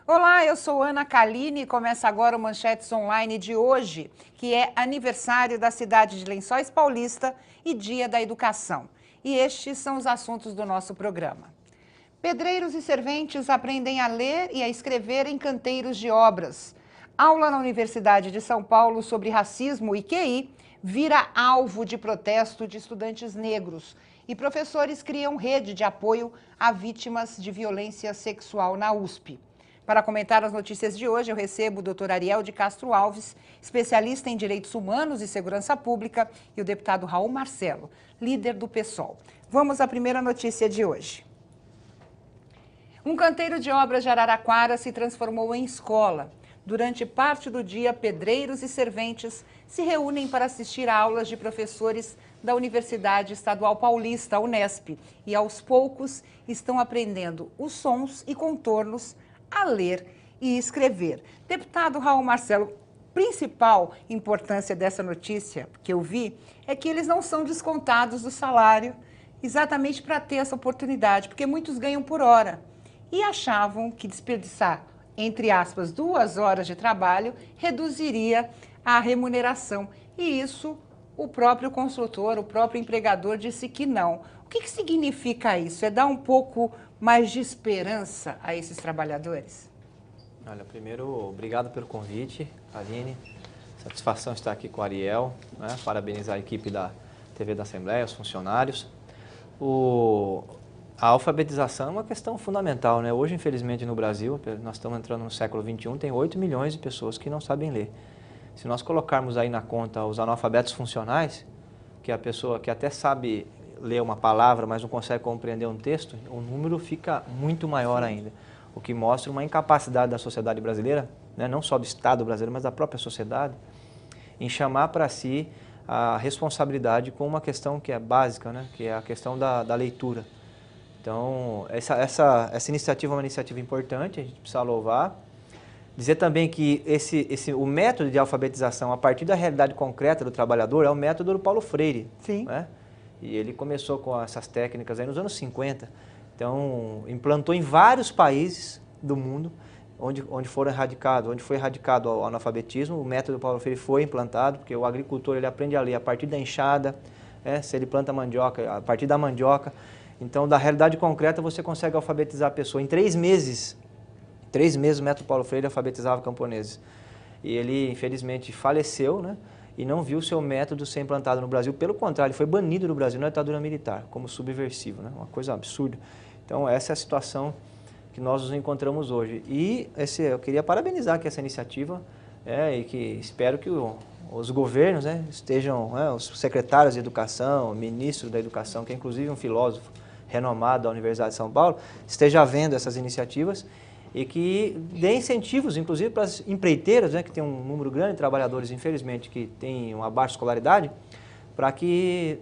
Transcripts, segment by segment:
Olá, eu sou Ana Caline e começa agora o Manchetes Online de hoje, que é aniversário da cidade de Lençóis Paulista e Dia da Educação. E estes são os assuntos do nosso programa. Pedreiros e serventes aprendem a ler e a escrever em canteiros de obras. Aula na Universidade de São Paulo sobre racismo e QI vira alvo de protesto de estudantes negros. E professores criam rede de apoio a vítimas de violência sexual na USP. Para comentar as notícias de hoje, eu recebo o Dr. Ariel de Castro Alves, especialista em Direitos Humanos e Segurança Pública, e o deputado Raul Marcelo, líder do PSOL. Vamos à primeira notícia de hoje. Um canteiro de obras de Araraquara se transformou em escola. Durante parte do dia, pedreiros e serventes se reúnem para assistir a aulas de professores da Universidade Estadual Paulista, Unesp, e aos poucos estão aprendendo os sons e contornos a ler e escrever. Deputado Raul Marcelo, principal importância dessa notícia que eu vi é que eles não são descontados do salário exatamente para ter essa oportunidade, porque muitos ganham por hora e achavam que desperdiçar, entre aspas, 2 horas de trabalho reduziria a remuneração. E isso o próprio consultor, o próprio empregador disse que não. O que significa isso? É dar um pouco mais de esperança a esses trabalhadores? Olha, primeiro, obrigado pelo convite, Aline. Satisfação estar aqui com o Ariel, né? Parabenizar a equipe da TV da Assembleia, os funcionários. A alfabetização é uma questão fundamental, né? Hoje, infelizmente, no Brasil, nós estamos entrando no século XXI, tem 8 milhões de pessoas que não sabem ler. Se nós colocarmos aí na conta os analfabetos funcionais, que é a pessoa que até sabe ler uma palavra, mas não consegue compreender um texto, o número fica muito maior ainda. O que mostra uma incapacidade da sociedade brasileira, né, não só do Estado brasileiro, mas da própria sociedade, em chamar para si a responsabilidade com uma questão que é básica, né, que é a questão da leitura. Então, essa iniciativa é uma iniciativa importante, a gente precisa louvar. Dizer também que o método de alfabetização a partir da realidade concreta do trabalhador é o método do Paulo Freire. Sim. Né? E ele começou com essas técnicas aí nos anos 50. Então, implantou em vários países do mundo onde foi erradicado o analfabetismo. O método do Paulo Freire foi implantado, porque o agricultor ele aprende a ler a partir da enxada, se ele planta mandioca, a partir da mandioca. Então, da realidade concreta, você consegue alfabetizar a pessoa. Em 3 meses, o método Paulo Freire alfabetizava camponeses. E ele, infelizmente, faleceu, né? E não viu seu método ser implantado no Brasil. Pelo contrário, ele foi banido do Brasil na ditadura militar, como subversivo, né? Uma coisa absurda. Então, essa é a situação que nós nos encontramos hoje. E eu queria parabenizar aqui essa iniciativa, e que espero que os governos, né, estejam, os secretários de educação, o ministro da educação, que é inclusive um filósofo renomado da Universidade de São Paulo, esteja vendo essas iniciativas e que dê incentivos, inclusive para as empreiteiras, né, que tem um número grande de trabalhadores, infelizmente, que têm uma baixa escolaridade, para que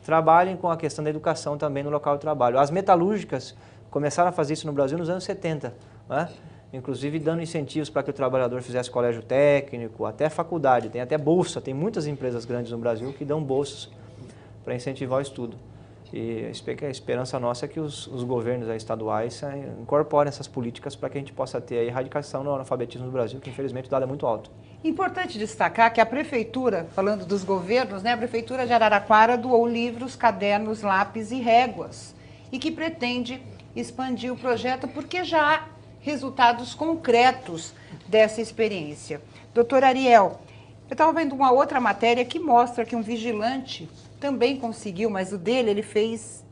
trabalhem com a questão da educação também no local de trabalho. As metalúrgicas começaram a fazer isso no Brasil nos anos 70, né? Inclusive dando incentivos para que o trabalhador fizesse colégio técnico, até faculdade, tem até bolsa, tem muitas empresas grandes no Brasil que dão bolsas para incentivar o estudo. E a esperança nossa é que os governos estaduais incorporem essas políticas para que a gente possa ter a erradicação do analfabetismo no Brasil, que infelizmente o dado é muito alto. Importante destacar que a prefeitura, falando dos governos, né, a prefeitura de Araraquara doou livros, cadernos, lápis e réguas e que pretende expandir o projeto porque já há resultados concretos dessa experiência. Doutor Ariel, eu estava vendo uma outra matéria que mostra que um vigilante também conseguiu, mas o dele, ele fez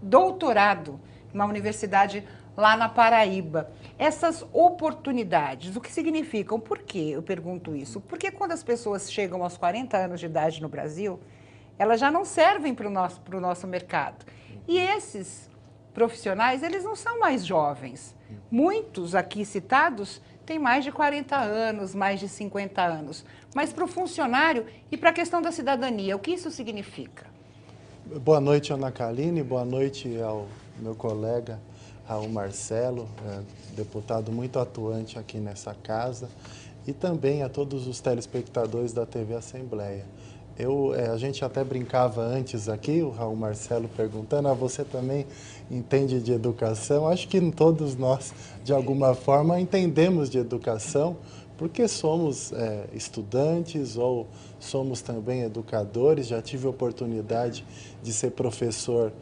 doutorado numa universidade lá na Paraíba. Essas oportunidades, o que significam? Por que eu pergunto isso? Porque quando as pessoas chegam aos 40 anos de idade no Brasil, elas já não servem para o nosso mercado. E esses profissionais, eles não são mais jovens. Muitos aqui citados têm mais de 40 anos, mais de 50 anos. Mas para o funcionário e para a questão da cidadania, o que isso significa? Boa noite, Ana Caline, boa noite ao meu colega Raul Marcelo, deputado muito atuante aqui nessa casa, e também a todos os telespectadores da TV Assembleia. A gente até brincava antes aqui, o Raul Marcelo perguntando, você também entende de educação? Acho que todos nós, de alguma forma, entendemos de educação, porque somos estudantes ou somos também educadores. Já tive a oportunidade de ser professor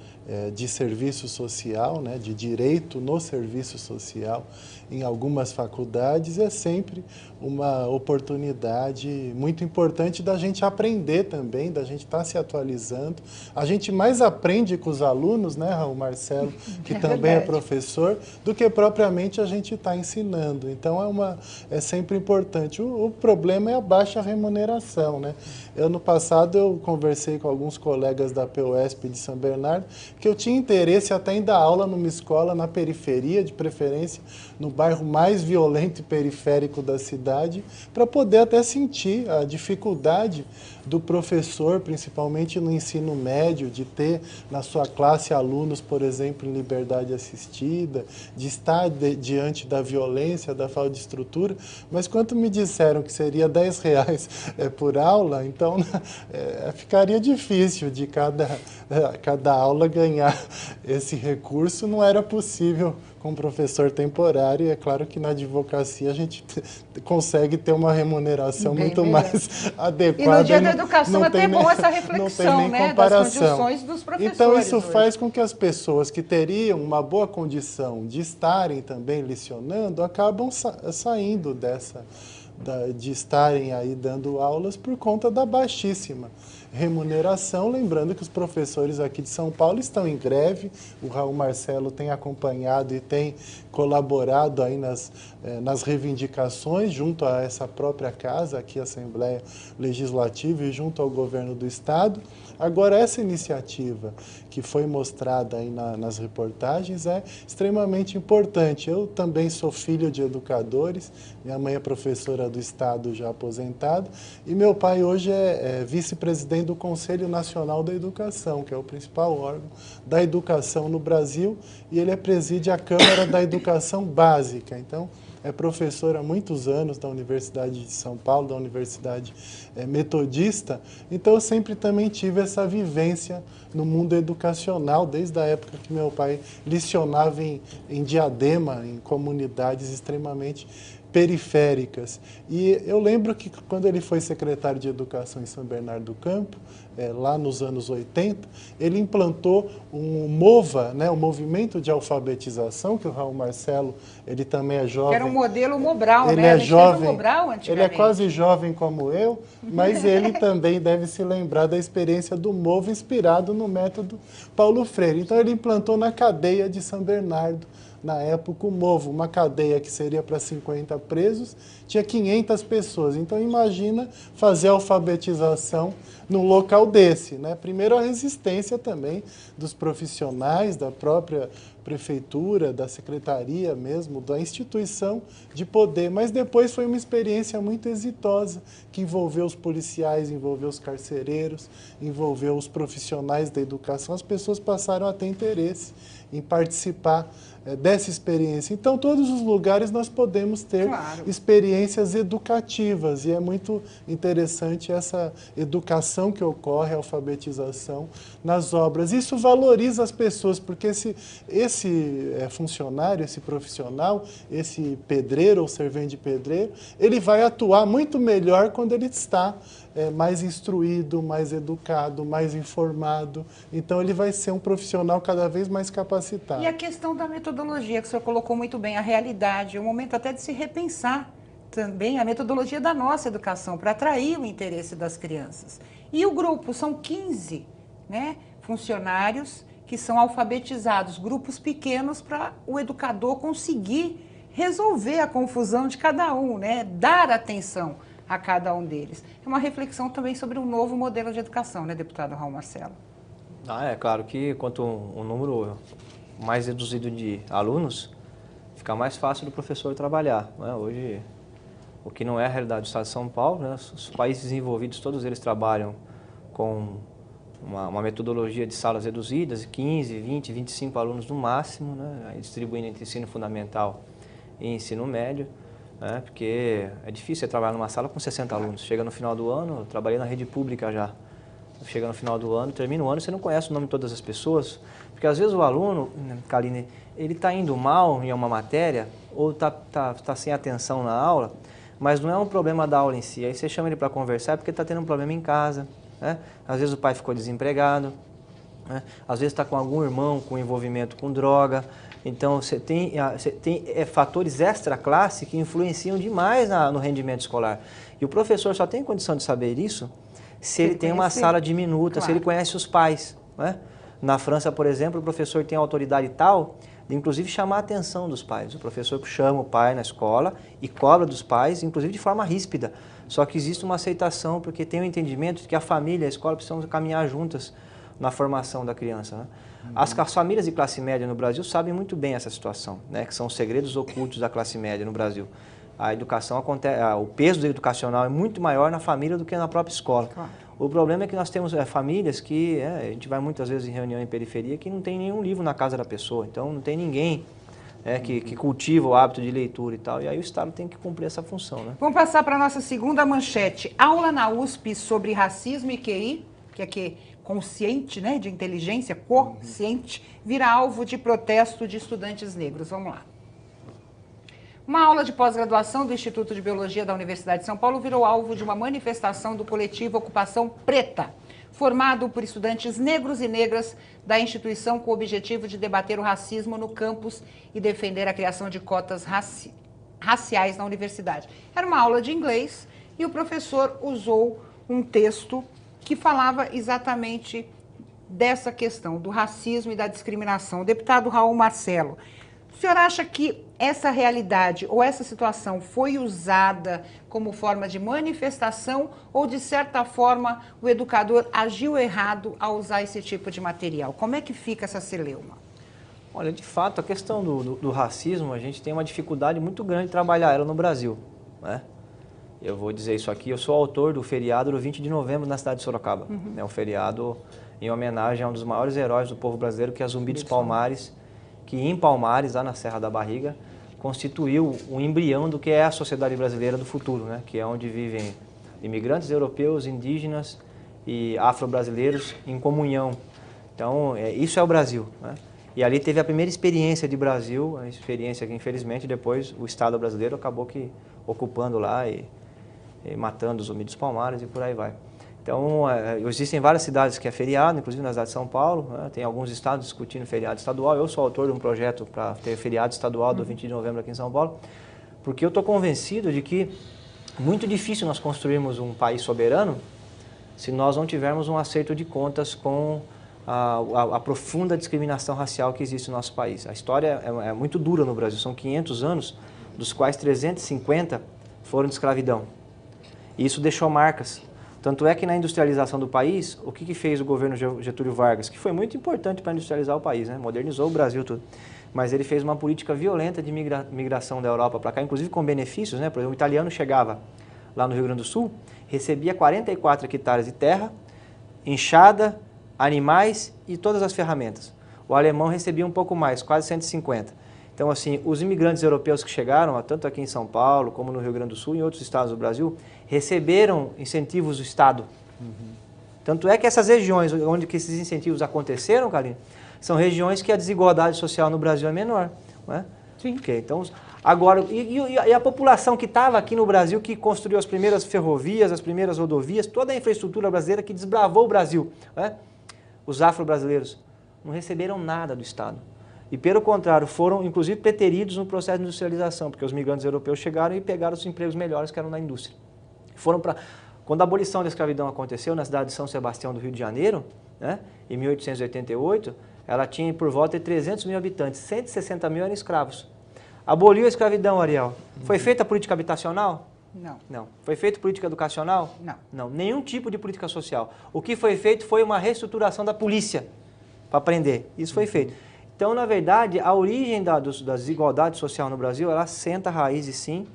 de serviço social, né, de direito no serviço social em algumas faculdades. É sempre uma oportunidade muito importante da gente aprender também, da gente estar se atualizando. A gente mais aprende com os alunos, né, Raul Marcelo, que também é professor, do que propriamente a gente está ensinando. Então é sempre importante. O problema é a baixa remuneração, né? No passado eu conversei com alguns colegas da PUESP de São Bernardo que eu tinha interesse até em dar aula numa escola na periferia, de preferência no bairro mais violento e periférico da cidade, para poder até sentir a dificuldade do professor, principalmente no ensino médio, de ter na sua classe alunos, por exemplo, em liberdade assistida, de estar diante da violência, da falta de estrutura. Mas quando me disseram que seria R$10 por aula, então ficaria difícil de cada aula ganhar esse recurso. Não era possível com professor temporário. É claro que na advocacia a gente consegue ter uma remuneração muito mais adequada. E no dia da educação é até bom essa reflexão, né, das condições dos professores. Então isso faz com que as pessoas que teriam uma boa condição de estarem também lecionando acabam saindo de estarem aí dando aulas por conta da baixíssima remuneração. Lembrando que os professores aqui de São Paulo estão em greve. O Raul Marcelo tem acompanhado e tem colaborado aí nas reivindicações junto a essa própria casa, aqui a Assembleia Legislativa, e junto ao governo do Estado. Agora, essa iniciativa que foi mostrada aí nas reportagens é extremamente importante. Eu também sou filho de educadores, minha mãe é professora do Estado já aposentada, e meu pai hoje é vice-presidente do Conselho Nacional da Educação, que é o principal órgão da educação no Brasil, e ele preside a Câmara da Educação Básica. Então, é professor há muitos anos da Universidade de São Paulo, da Universidade Metodista. Então, eu sempre também tive essa vivência no mundo educacional, desde a época que meu pai lecionava em Diadema, em comunidades extremamente periféricas. E eu lembro que quando ele foi secretário de Educação em São Bernardo do Campo, lá nos anos 80, ele implantou um MOVA, né, o Movimento de Alfabetização, que o Raul Marcelo, ele também é jovem. Que era um modelo Mobral, ele né? É jovem, Mobral ele é quase jovem como eu, mas ele também deve se lembrar da experiência do MOVA, inspirado no método Paulo Freire. Então ele implantou na cadeia de São Bernardo, na época, o MOVA, uma cadeia que seria para 50 presos, tinha 500 pessoas. Então, imagina fazer a alfabetização num local desse, né? Primeiro, a resistência também dos profissionais, da própria prefeitura, da secretaria mesmo, da instituição de poder. Mas depois foi uma experiência muito exitosa, que envolveu os policiais, envolveu os carcereiros, envolveu os profissionais da educação. As pessoas passaram a ter interesse em participar dessa experiência. Então, todos os lugares nós podemos ter experiências educativas, e é muito interessante essa educação que ocorre, a alfabetização nas obras. Isso valoriza as pessoas, porque esse funcionário, esse profissional, esse pedreiro ou servente de pedreiro, ele vai atuar muito melhor quando ele está mais instruído, mais educado, mais informado. Então, ele vai ser um profissional cada vez mais capacitado. E a questão da metodologia, que o senhor colocou muito bem, a realidade, é o momento até de se repensar também a metodologia da nossa educação, para atrair o interesse das crianças. E o grupo, são 15, né, funcionários que são alfabetizados, grupos pequenos, para o educador conseguir resolver a confusão de cada um, né, dar atenção a cada um deles. É uma reflexão também sobre um novo modelo de educação, né, deputado Raul Marcelo? É claro que quanto um número mais reduzido de alunos, fica mais fácil do professor trabalhar, né? Hoje, o que não é a realidade do Estado de São Paulo, né? Os países desenvolvidos, todos eles trabalham com uma metodologia de salas reduzidas, 15, 20, 25 alunos no máximo, né? Distribuindo entre ensino fundamental e ensino médio. né? Porque é difícil você trabalhar numa sala com 60 alunos. Chega no final do ano, eu trabalhei na rede pública já. Chega no final do ano, termina o ano, você não conhece o nome de todas as pessoas. Porque às vezes o aluno, Kaline, ele está indo mal em uma matéria ou tá sem atenção na aula, mas não é um problema da aula em si. Aí você chama ele para conversar porque está tendo um problema em casa, né? Às vezes o pai ficou desempregado, né? Às vezes está com algum irmão com envolvimento com droga. Então você tem fatores extra-classe que influenciam demais no rendimento escolar. E o professor só tem condição de saber isso se ele tem uma sala diminuta, claro, se ele conhece os pais, né? Na França, por exemplo, o professor tem autoridade tal de, inclusive, chamar a atenção dos pais. O professor chama o pai na escola e cobra dos pais, inclusive de forma ríspida. Só que existe uma aceitação, porque tem o entendimento de que a família e a escola precisam caminhar juntas na formação da criança, né? As famílias de classe média no Brasil sabem muito bem essa situação, né? Que são os segredos ocultos da classe média no Brasil. A educação o peso educacional é muito maior na família do que na própria escola. Claro. O problema é que nós temos famílias que, a gente vai muitas vezes em reunião em periferia, que não tem nenhum livro na casa da pessoa, então não tem ninguém que cultiva o hábito de leitura e tal, e aí o Estado tem que cumprir essa função, né? Vamos passar para a nossa segunda manchete. Aula na USP sobre racismo e QI, que é consciente, né, de inteligência, consciente, vira alvo de protesto de estudantes negros. Vamos lá. Uma aula de pós-graduação do Instituto de Biologia da Universidade de São Paulo virou alvo de uma manifestação do coletivo Ocupação Preta, formado por estudantes negros e negras da instituição com o objetivo de debater o racismo no campus e defender a criação de cotas raciais na universidade. Era uma aula de inglês e o professor usou um texto que falava exatamente dessa questão, do racismo e da discriminação. O deputado Raul Marcelo, o senhor acha que essa realidade ou essa situação foi usada como forma de manifestação ou, de certa forma, o educador agiu errado ao usar esse tipo de material? Como é que fica essa celeuma? Olha, de fato, a questão do racismo, a gente tem uma dificuldade muito grande de trabalhar ela no Brasil, né? Eu vou dizer isso aqui, eu sou autor do feriado do 20 de novembro na cidade de Sorocaba. É um feriado em homenagem a um dos maiores heróis do povo brasileiro, que é Zumbi dos Palmares, que em Palmares, lá na Serra da Barriga, constituiu um embrião do que é a sociedade brasileira do futuro, né? Que é onde vivem imigrantes europeus, indígenas e afro-brasileiros em comunhão. Então, isso é o Brasil, né? E ali teve a primeira experiência de Brasil, a experiência que, infelizmente, depois o Estado brasileiro acabou que ocupando lá e matando os Zumbi dos Palmares e por aí vai. Então, existem várias cidades que é feriado, inclusive na cidade de São Paulo, né? Tem alguns estados discutindo feriado estadual. Eu sou autor de um projeto para ter feriado estadual do 20 de novembro aqui em São Paulo, porque eu estou convencido de que é muito difícil nós construirmos um país soberano se nós não tivermos um acerto de contas com a profunda discriminação racial que existe no nosso país. A história é muito dura no Brasil, são 500 anos, dos quais 350 foram de escravidão. E isso deixou marcas. Tanto é que na industrialização do país, o que fez o governo Getúlio Vargas, que foi muito importante para industrializar o país, né? Modernizou o Brasil tudo, mas ele fez uma política violenta de migração da Europa para cá, inclusive com benefícios, né? Por exemplo, o italiano chegava lá no Rio Grande do Sul, recebia 44 hectares de terra, enxada, animais e todas as ferramentas. O alemão recebia um pouco mais, quase 150. Então, assim, os imigrantes europeus que chegaram, tanto aqui em São Paulo, como no Rio Grande do Sul e em outros estados do Brasil, receberam incentivos do Estado. Tanto é que essas regiões onde que esses incentivos aconteceram, Kaline, são regiões que a desigualdade social no Brasil é menor, não é? Sim. Okay, então, agora, e a população que estava aqui no Brasil, que construiu as primeiras ferrovias, as primeiras rodovias, toda a infraestrutura brasileira que desbravou o Brasil, né? Os afro-brasileiros não receberam nada do Estado. E, pelo contrário, foram, inclusive, preteridos no processo de industrialização, porque os migrantes europeus chegaram e pegaram os empregos melhores que eram na indústria. Quando a abolição da escravidão aconteceu na cidade de São Sebastião do Rio de Janeiro, né, em 1888, ela tinha por volta de 300 mil habitantes, 160 mil eram escravos. Aboliu a escravidão, Ariel. Foi feita a política habitacional? Não. Não. Foi feita política educacional? Não. Não. Nenhum tipo de política social. O que foi feito foi uma reestruturação da polícia para prender. Isso foi feito. Então, na verdade, a origem da desigualdade social no Brasil, ela assenta raízes, sim,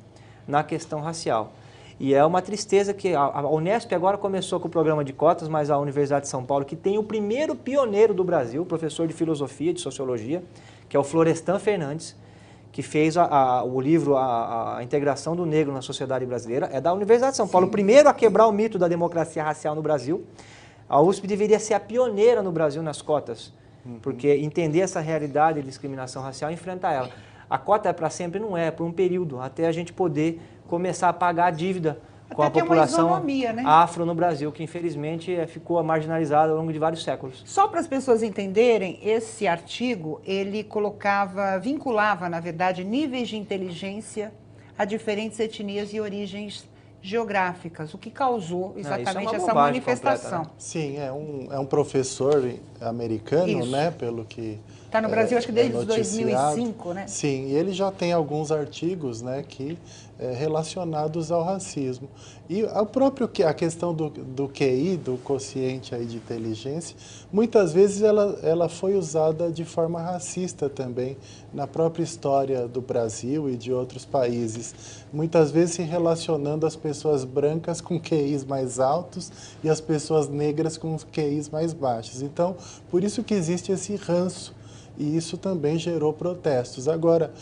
na questão racial. E é uma tristeza que a Unesp agora começou com o programa de cotas, mas a Universidade de São Paulo, que tem o primeiro pioneiro do Brasil, professor de filosofia, de sociologia, que é o Florestan Fernandes, que fez o livro a Integração do Negro na Sociedade Brasileira, é da Universidade de São Paulo. O primeiro a quebrar o mito da democracia racial no Brasil. A USP deveria ser a pioneira no Brasil nas cotas, porque entender essa realidade de discriminação racial e enfrentar ela. A cota é para sempre? Não é, por um período, até a gente poder começar a pagar a dívida com a população né? afro no Brasil, que infelizmente ficou marginalizada ao longo de vários séculos. Só para as pessoas entenderem, esse artigo, ele vinculava, na verdade, níveis de inteligência a diferentes etnias e origens geográficas, o que causou exatamente essa manifestação. Completa, né? Sim, é um professor americano, né, pelo que está no Brasil, acho que desde 2005, né? Sim, e ele já tem alguns artigos, né, relacionados ao racismo. E a questão do QI, do quociente aí de inteligência, muitas vezes ela foi usada de forma racista também na própria história do Brasil e de outros países. Muitas vezes se relacionando as pessoas brancas com QIs mais altos e as pessoas negras com QIs mais baixos. Então, por isso que existe esse ranço. E isso também gerou protestos. Agora,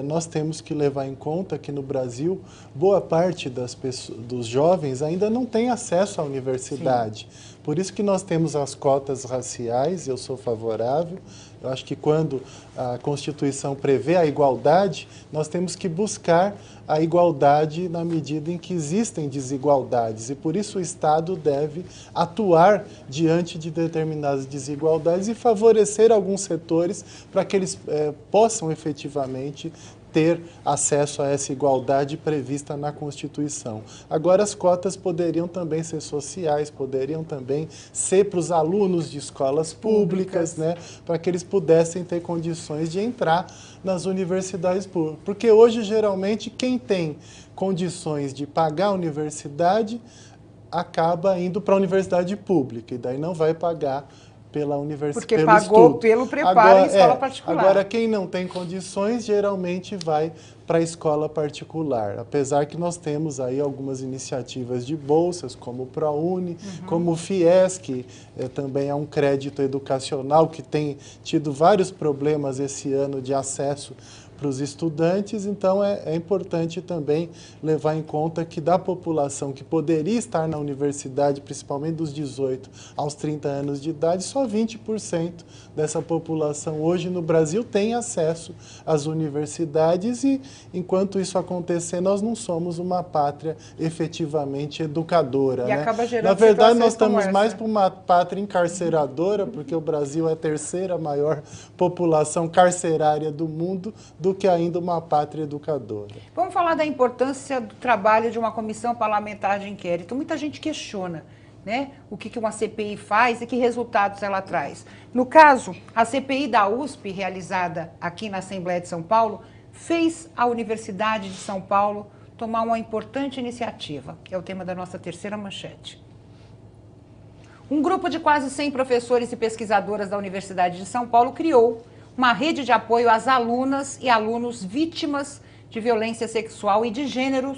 nós temos que levar em conta que no Brasil, boa parte dos jovens ainda não tem acesso à universidade. Sim. Por isso que nós temos as cotas raciais, eu sou favorável. Eu acho que quando a Constituição prevê a igualdade, nós temos que buscar a igualdade na medida em que existem desigualdades. E por isso o Estado deve atuar diante de determinadas desigualdades e favorecer alguns setores para que eles possam efetivamente ter acesso a essa igualdade prevista na Constituição. Agora, as cotas poderiam também ser sociais, poderiam também ser para os alunos de escolas públicas, né, para que eles pudessem ter condições de entrar nas universidades públicas. Porque hoje, geralmente, quem tem condições de pagar a universidade acaba indo para a universidade pública, e daí não vai pagar pela universidade. Porque pagou pelo preparo em escola particular. Agora, quem não tem condições, geralmente vai para a escola particular. Apesar que nós temos aí algumas iniciativas de bolsas, como o ProUni, como o FIES, que também é um crédito educacional que tem tido vários problemas esse ano de acesso para os estudantes. Então é importante também levar em conta que da população que poderia estar na universidade, principalmente dos 18 aos 30 anos de idade, só 20% dessa população hoje no Brasil tem acesso às universidades, e enquanto isso acontecer, nós não somos uma pátria efetivamente educadora. E acaba gerando na verdade, nós estamos mais para uma pátria encarceradora, porque o Brasil é a terceira maior população carcerária do mundo, do que ainda uma pátria educadora. Vamos falar da importância do trabalho de uma comissão parlamentar de inquérito. Muita gente questiona, né, o que uma CPI faz e que resultados ela traz. No caso, a CPI da USP, realizada aqui na Assembleia de São Paulo, fez a Universidade de São Paulo tomar uma importante iniciativa, que é o tema da nossa terceira manchete. Um grupo de quase 100 professores e pesquisadoras da Universidade de São Paulo criou uma rede de apoio às alunas e alunos vítimas de violência sexual e de gênero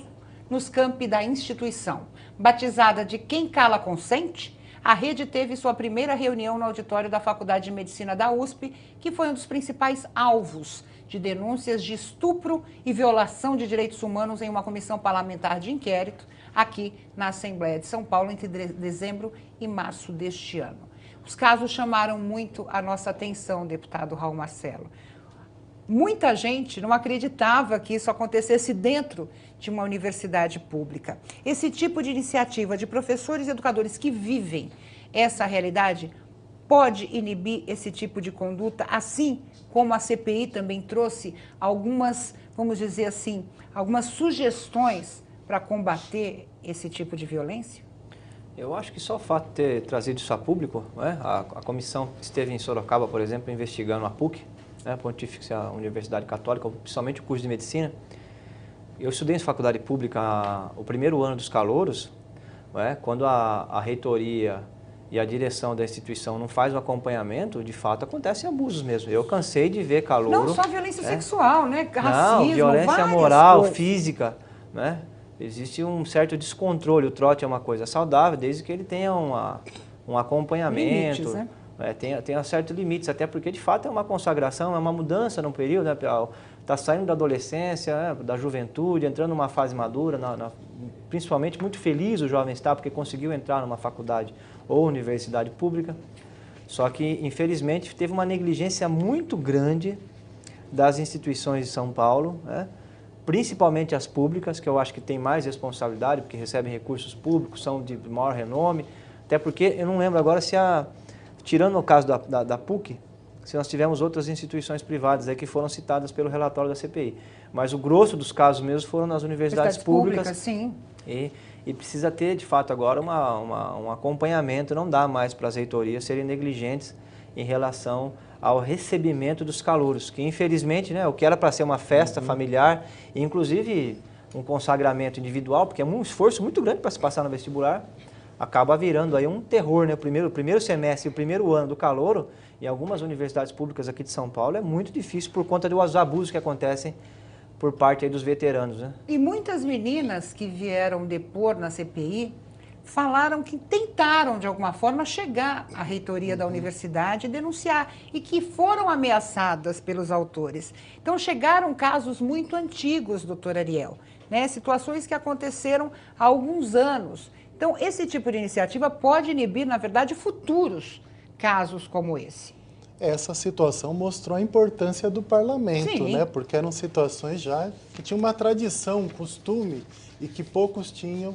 nos campi da instituição. Batizada de Quem Cala Consente, a rede teve sua primeira reunião no auditório da Faculdade de Medicina da USP, que foi um dos principais alvos de denúncias de estupro e violação de direitos humanos em uma comissão parlamentar de inquérito aqui na Assembleia de São Paulo entre dezembro e março deste ano. Os casos chamaram muito a nossa atenção, deputado Raul Marcelo. Muita gente não acreditava que isso acontecesse dentro de uma universidade pública. Esse tipo de iniciativa de professores e educadores que vivem essa realidade pode inibir esse tipo de conduta, assim como a CPI também trouxe algumas, vamos dizer assim, algumas sugestões para combater esse tipo de violência? Eu acho que só o fato de ter trazido isso a público, né? A comissão esteve em Sorocaba, por exemplo, investigando a PUC, né? Pontifícia Universidade Católica, principalmente o curso de Medicina. Eu estudei em faculdade pública o primeiro ano dos calouros, né? Quando a reitoria e a direção da instituição não faz o acompanhamento, de fato acontecem abusos mesmo. Eu cansei de ver calouro... Não só violência sexual, né? Racismo, não, violência moral, física, né? Existe um certo descontrole. O trote é uma coisa saudável, desde que ele tenha um acompanhamento. Limites, né? Tenha certos limites, até porque, de fato, é uma consagração, é uma mudança no período, né? está saindo da adolescência, da juventude, entrando numa fase madura, principalmente muito feliz o jovem está porque conseguiu entrar numa faculdade ou universidade pública. Só que, infelizmente, teve uma negligência muito grande das instituições de São Paulo, né? Principalmente as públicas, que eu acho que tem mais responsabilidade, porque recebem recursos públicos, são de maior renome, até porque eu não lembro agora se tirando o caso da PUC, se nós tivemos outras instituições privadas aí que foram citadas pelo relatório da CPI. Mas o grosso dos casos mesmo foram nas universidades públicas. Sim. E precisa ter, de fato, agora um acompanhamento, não dá mais para as reitorias serem negligentes em relação ao recebimento dos calouros, que infelizmente, né, o que era para ser uma festa familiar, inclusive um consagramento individual, porque é um esforço muito grande para se passar no vestibular, acaba virando aí um terror, né? O primeiro semestre, o primeiro ano do calouro, em algumas universidades públicas aqui de São Paulo, é muito difícil por conta dos abusos que acontecem por parte aí dos veteranos, né? E muitas meninas que vieram depor na CPI falaram que tentaram, de alguma forma, chegar à reitoria da universidade e denunciar, e que foram ameaçadas pelos autores. Então, chegaram casos muito antigos, doutor Ariel, né? Situações que aconteceram há alguns anos. Então, esse tipo de iniciativa pode inibir, na verdade, futuros casos como esse. Essa situação mostrou a importância do parlamento, Sim. né? Porque eram situações já que tinham uma tradição, um costume, e que poucos tinham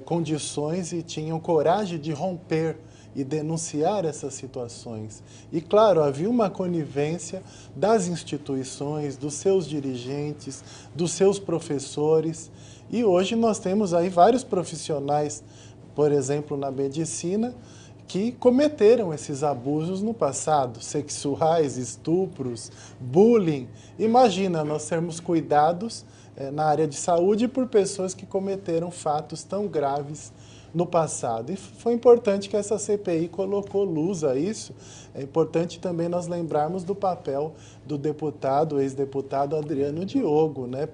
condições e tinham coragem de romper e denunciar essas situações. E, claro, havia uma conivência das instituições, dos seus dirigentes, dos seus professores. E hoje nós temos aí vários profissionais, por exemplo, na medicina, que cometeram esses abusos no passado, sexuais, estupros, bullying. Imagina nós sermos cuidados na área de saúde por pessoas que cometeram fatos tão graves no passado. E foi importante que essa CPI colocou luz a isso. É importante também nós lembrarmos do papel do deputado, ex-deputado Adriano Diogo, né?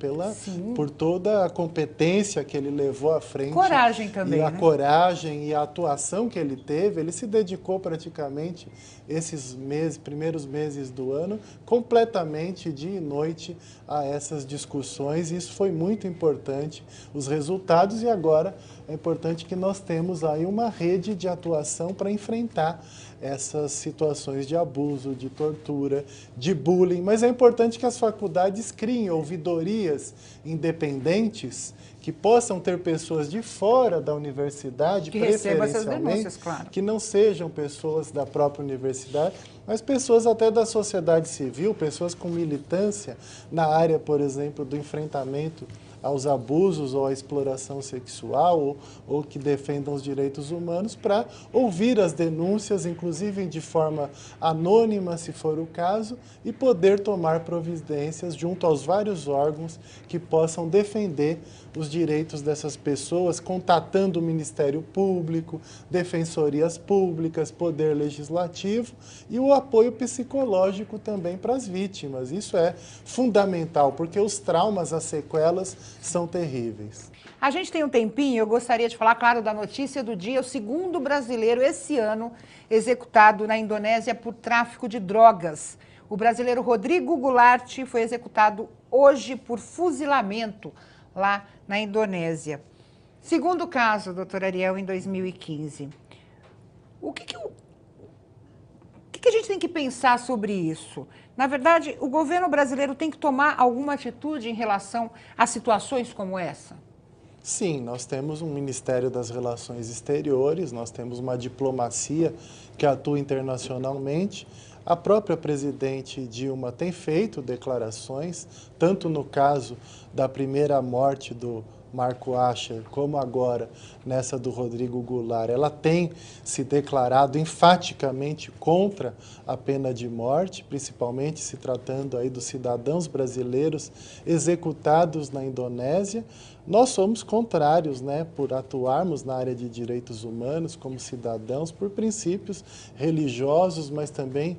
Por toda a competência que ele levou à frente. Coragem também, e a né? coragem e a atuação que ele teve. Ele se dedicou praticamente esses primeiros meses do ano, completamente dia e noite a essas discussões. E isso foi muito importante, os resultados, e agora é importante que nós temos aí uma rede de atuação para enfrentar essas situações de abuso, de tortura, de bullying. Mas é importante que as faculdades criem ouvidorias independentes que possam ter pessoas de fora da universidade, que recebam essas preferencialmente, denúncias, claro. que não sejam pessoas da própria universidade, mas pessoas até da sociedade civil, pessoas com militância na área, por exemplo, do enfrentamento aos abusos ou à exploração sexual, ou que defendam os direitos humanos, para ouvir as denúncias, inclusive de forma anônima, se for o caso, e poder tomar providências junto aos vários órgãos que possam defender os direitos dessas pessoas, contatando o Ministério Público, defensorias públicas, Poder Legislativo e o apoio psicológico também para as vítimas. Isso é fundamental, porque os traumas, as sequelas são terríveis. A gente tem um tempinho, eu gostaria de falar, claro, da notícia do dia. O segundo brasileiro esse ano executado na Indonésia por tráfico de drogas. O brasileiro Rodrigo Goulart foi executado hoje por fuzilamento lá na Indonésia. Segundo caso, doutor Ariel, em 2015. O que a gente tem que pensar sobre isso? Na verdade, o governo brasileiro tem que tomar alguma atitude em relação a situações como essa? Sim, nós temos um Ministério das Relações Exteriores, nós temos uma diplomacia que atua internacionalmente. A própria presidente Dilma tem feito declarações, tanto no caso da primeira morte do Marco Asher, como agora nessa do Rodrigo Goulart. Ela tem se declarado enfaticamente contra a pena de morte, principalmente se tratando aí dos cidadãos brasileiros executados na Indonésia, Nós somos contrários, né, por atuarmos na área de direitos humanos como cidadãos, por princípios religiosos, mas também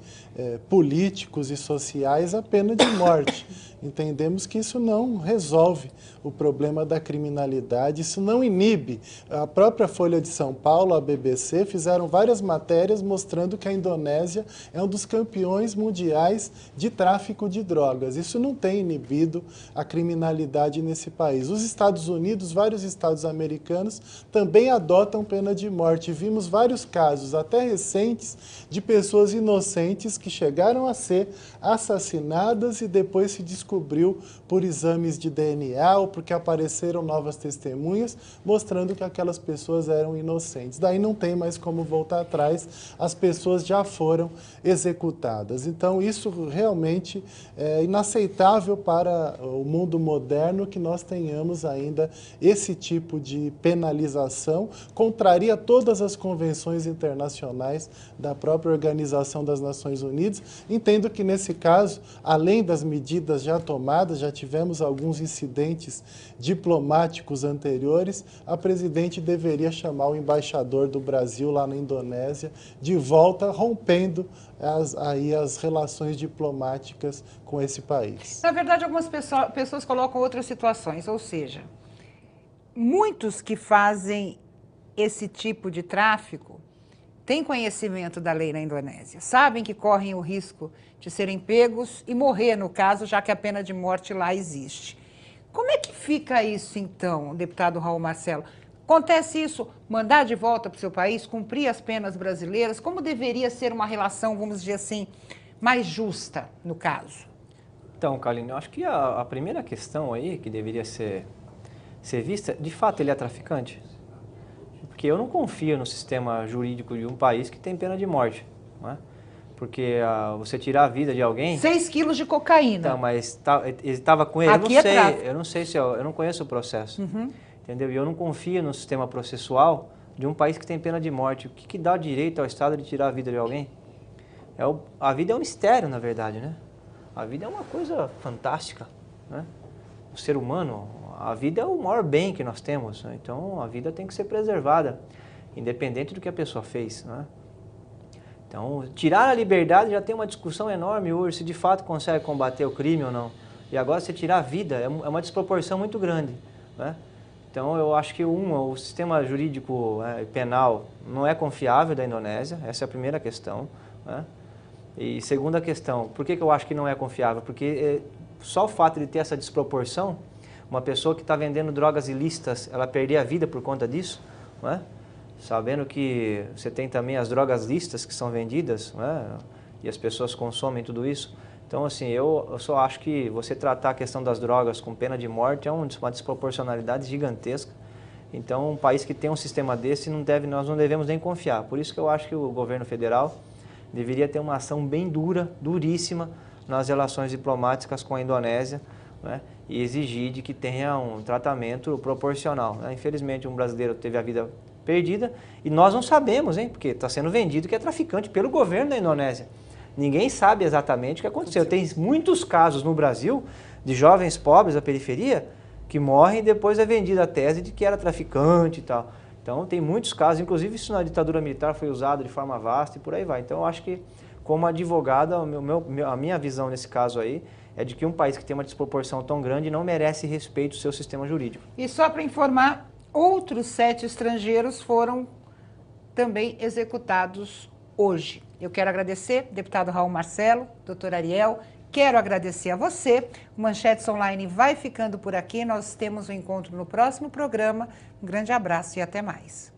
políticos e sociais, a pena de morte. Entendemos que isso não resolve o problema da criminalidade, isso não inibe. A própria Folha de São Paulo, a BBC, fizeram várias matérias mostrando que a Indonésia é um dos campeões mundiais de tráfico de drogas. Isso não tem inibido a criminalidade nesse país. Os Estados Unidos, vários estados americanos, também adotam pena de morte. Vimos vários casos, até recentes, de pessoas inocentes que chegaram a ser assassinadas e depois se descobriu por exames de DNA ou porque apareceram novas testemunhas mostrando que aquelas pessoas eram inocentes. Daí não tem mais como voltar atrás, as pessoas já foram executadas. Então isso realmente é inaceitável para o mundo moderno que nós tenhamos ainda esse tipo de penalização, contraria todas as convenções internacionais da própria Organização das Nações Unidas. Entendo que nesse caso, além das medidas já tomadas, já tivemos alguns incidentes diplomáticos anteriores, a presidente deveria chamar o embaixador do Brasil lá na Indonésia de volta, rompendo as relações diplomáticas com esse país. Na verdade, algumas pessoas colocam outras situações, ou seja, muitos que fazem esse tipo de tráfico têm conhecimento da lei na Indonésia, sabem que correm o risco de serem pegos e morrer, no caso, já que a pena de morte lá existe. Como é que fica isso, então, deputado Raul Marcelo? Acontece isso, mandar de volta para o seu país, cumprir as penas brasileiras? Como deveria ser uma relação, vamos dizer assim, mais justa, no caso? Então, Kaline, eu acho que a primeira questão aí que deveria ser vista, de fato ele é traficante? Porque eu não confio no sistema jurídico de um país que tem pena de morte, não é? Porque você tirar a vida de alguém... 6 quilos de cocaína. Então, mas ele estava com ele, Aqui eu não sei se eu não conheço o processo, entendeu? E eu não confio no sistema processual de um país que tem pena de morte. O que dá direito ao Estado de tirar a vida de alguém? A vida é um mistério, na verdade, né? A vida é uma coisa fantástica, né? O ser humano, a vida é o maior bem que nós temos, né? Então a vida tem que ser preservada, independente do que a pessoa fez, né? Então, tirar a liberdade já tem uma discussão enorme hoje, se de fato consegue combater o crime ou não. E agora, se tirar a vida, é uma desproporção muito grande, né? Então, eu acho que o sistema jurídico penal não é confiável da Indonésia, essa é a primeira questão, né? E segunda questão, por que eu acho que não é confiável? Porque só o fato de ter essa desproporção, uma pessoa que está vendendo drogas ilícitas, ela perder a vida por conta disso, né? Sabendo que você tem também as drogas lícitas que são vendidas, né? E as pessoas consomem tudo isso. Então, assim, eu só acho que você tratar a questão das drogas com pena de morte é uma desproporcionalidade gigantesca. Então, um país que tem um sistema desse, nós não devemos nem confiar. Por isso que eu acho que o governo federal deveria ter uma ação bem dura, duríssima, nas relações diplomáticas com a Indonésia, né? E exigir de que tenha um tratamento proporcional, né? Infelizmente, um brasileiro teve a vida perdida e nós não sabemos, hein? Porque está sendo vendido que é traficante pelo governo da Indonésia. Ninguém sabe exatamente o que aconteceu. Tem muitos casos no Brasil de jovens pobres da periferia que morrem e depois é vendida a tese de que era traficante e tal. Então tem muitos casos, inclusive isso na ditadura militar foi usado de forma vasta e por aí vai. Então eu acho que como advogado, a minha visão nesse caso aí é de que um país que tem uma desproporção tão grande não merece respeito ao seu sistema jurídico. E só para informar, outros 7 estrangeiros foram também executados hoje. Eu quero agradecer, deputado Raul Marcelo, doutor Ariel, quero agradecer a você. O Manchetes Online vai ficando por aqui, nós temos um encontro no próximo programa. Um grande abraço e até mais.